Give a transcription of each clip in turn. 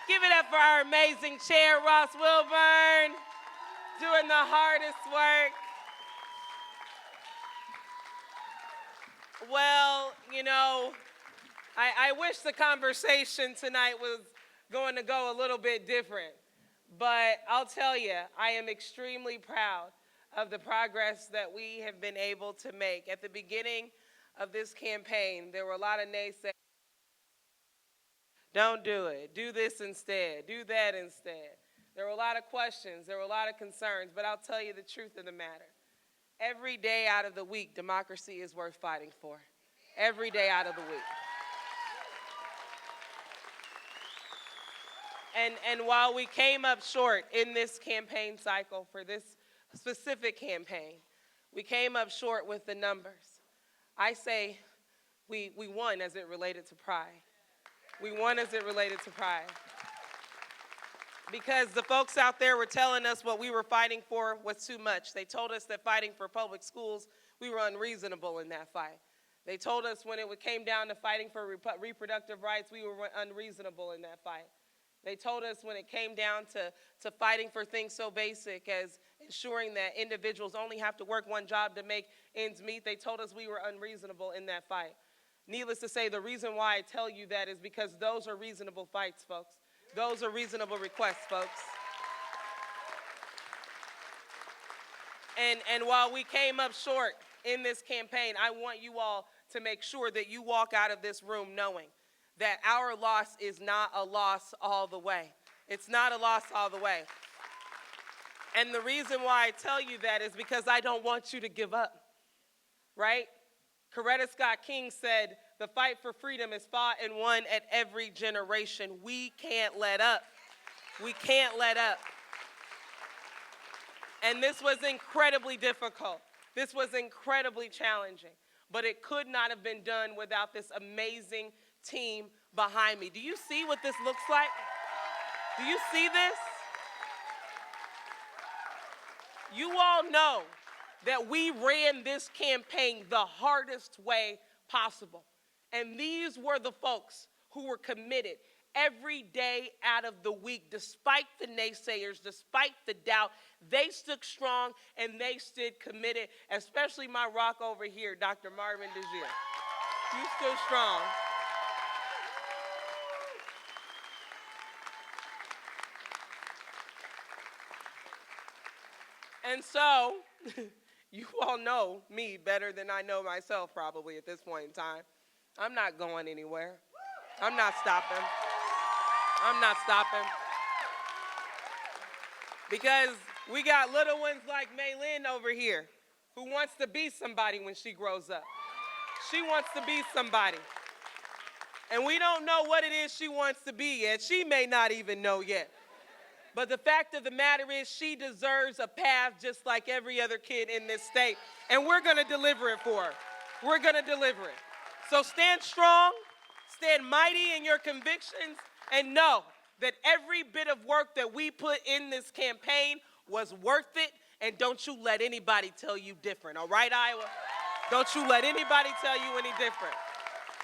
Give it up for our amazing chair, Ross Wilburn, doing the hardest work. Well, I wish the conversation tonight was going to go a little bit different. But I'll tell you, I am extremely proud of the progress that we have been able to make. At the beginning of this campaign, there were a lot of naysayers. Don't do it. Do this instead. Do that instead. There were a lot of questions. There were a lot of concerns. But I'll tell you the truth of the matter. Every day out of the week, democracy is worth fighting for. Every day out of the week. And while we came up short in this campaign cycle for this specific campaign, we came up short with the numbers. I say we won as it related to pride. We won as it related to pride. Because the folks out there were telling us what we were fighting for was too much. They told us that fighting for public schools, we were unreasonable in that fight. They told us when it came down to fighting for reproductive rights, we were unreasonable in that fight. They told us when it came down to fighting for things so basic as ensuring that individuals only have to work one job to make ends meet, they told us we were unreasonable in that fight. Needless to say, the reason why I tell you that is because those are reasonable fights, folks. Those are reasonable requests, folks. And while we came up short in this campaign, I want you all to make sure that you walk out of this room knowing that our loss is not a loss all the way. It's not a loss all the way. And the reason why I tell you that is because I don't want you to give up, right? Coretta Scott King said, the fight for freedom is fought and won at every generation. We can't let up. We can't let up. And this was incredibly difficult. This was incredibly challenging. But it could not have been done without this amazing team behind me. Do you see what this looks like? Do you see this? You all know that we ran this campaign the hardest way possible. And these were the folks who were committed every day out of the week, despite the naysayers, despite the doubt. They stood strong and they stood committed, especially my rock over here, Dr. Marvin DeJear. You stood strong. And so, you all know me better than I know myself probably at this point in time. I'm not going anywhere. I'm not stopping. I'm not stopping. Because we got little ones like Maylin over here who wants to be somebody when she grows up. She wants to be somebody. And we don't know what it is she wants to be yet. She may not even know yet. But the fact of the matter is she deserves a path just like every other kid in this state. And we're going to deliver it for her. We're going to deliver it. So stand strong, stand mighty in your convictions, and know that every bit of work that we put in this campaign was worth it. And don't you let anybody tell you different. All right, Iowa? Don't you let anybody tell you any different.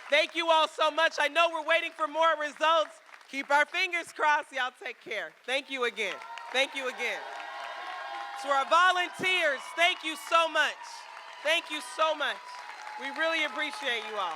Thank you all so much. I know we're waiting for more results. Keep our fingers crossed. Y'all take care. Thank you again. Thank you again. To our volunteers, thank you so much. Thank you so much. We really appreciate you all.